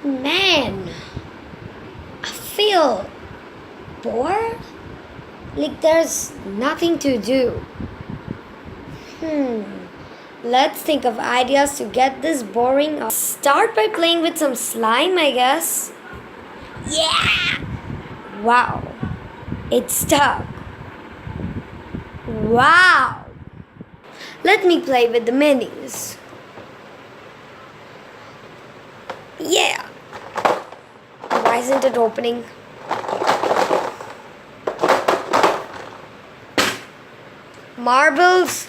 Man, I feel bored. Like there's nothing to do. Hmm. Let's think of ideas to get this boring. Start by playing with some slime, I guess. Yeah! Wow. It's stuck. Wow. Let me play with the minis. Yeah. Why isn't it opening? Marbles.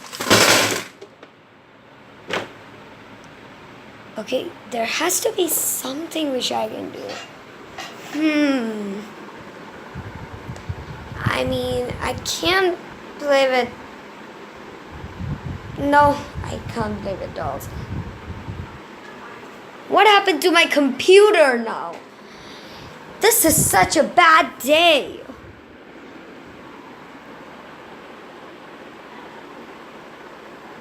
Okay, there has to be something which I can do. I mean, I can't play with. No, I can't play with dolls. What happened to my computer now? This is such a bad day.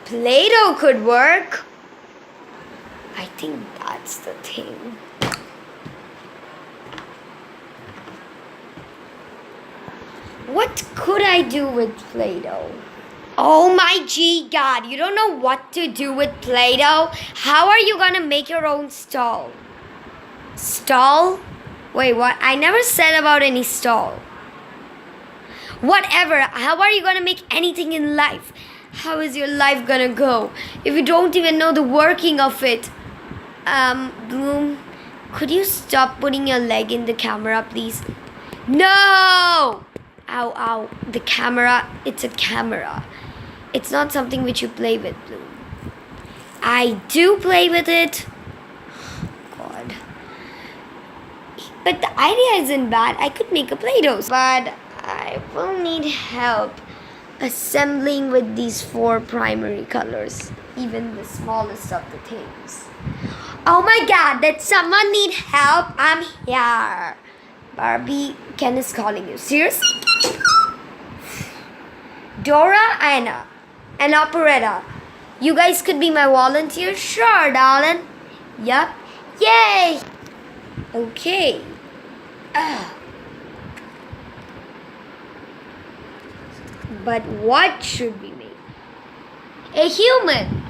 Play-Doh could work. I think that's the thing. What could I do with Play-Doh? Oh my G God, you don't know what to do with Play-Doh? How are you gonna make your own stall? Stall? Wait, what? I never said about any stall. Whatever, how are you gonna make anything in life? How is your life gonna go if you don't even know the working of it? Bloom, could you stop putting your leg in the camera, please? No! Ow, ow. The camera, it's a camera. It's not something which you play with, Bloom. I do play with it. God. But the idea isn't bad. I could make a Play-Doh. But I will need help assembling with these 4 primary colors. Even the smallest of the things. Oh my God, did someone need help? I'm here. Barbie, Ken is calling you. Seriously? Dora, Anna, and Operetta. You guys could be my volunteers? Sure, darling. Yup. Yay! Okay. But what should we make? A human.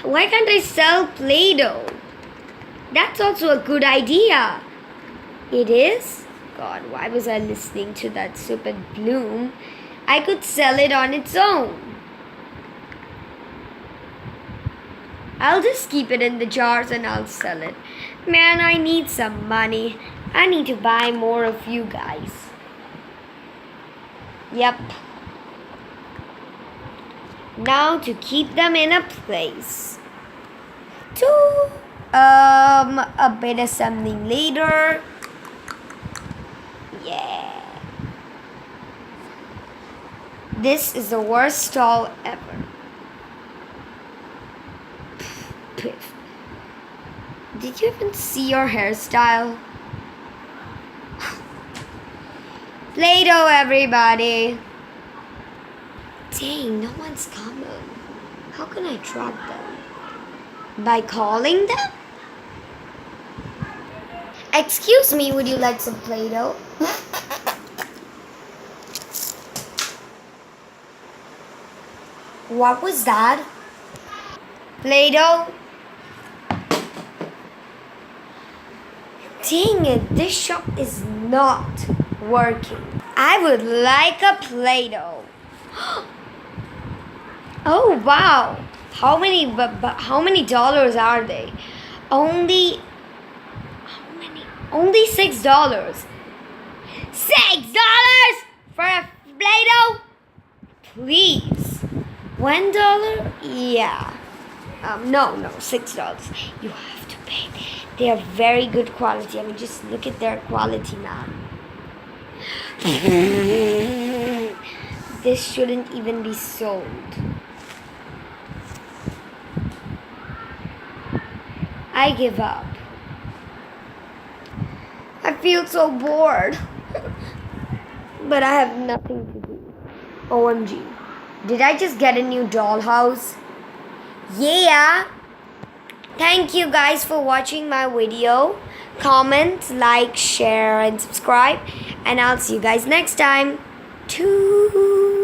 Why can't I sell Play-Doh? That's also a good idea. It is? God, why was I listening to that stupid Bloom? I could sell it on its own. I'll just keep it in the jars and I'll sell it. Man, I need some money. I need to buy more of you guys. Yep. Now to keep them in a place. A bit assembling later. Yeah. This is the worst stall ever. Piff. Did you even see your hairstyle? Play-Doh, everybody. Dang, no one's coming. How can I track them? By calling them? Excuse me, would you like some Play-Doh? What was that? Play-Doh? Dang it, this shop is not working. I would like a Play-Doh. Oh wow. How many dollars are they? Only $6. $6 for a Play-Doh? Please. $1? Yeah. No, $6. You have to pay. They are very good quality. I mean, just look at their quality, man. This shouldn't even be sold. I give up. I feel so bored. But I have nothing to do. OMG. Did I just get a new dollhouse? Yeah. Thank you guys for watching my video. Comment, like, share, and subscribe. And I'll see you guys next time. Too.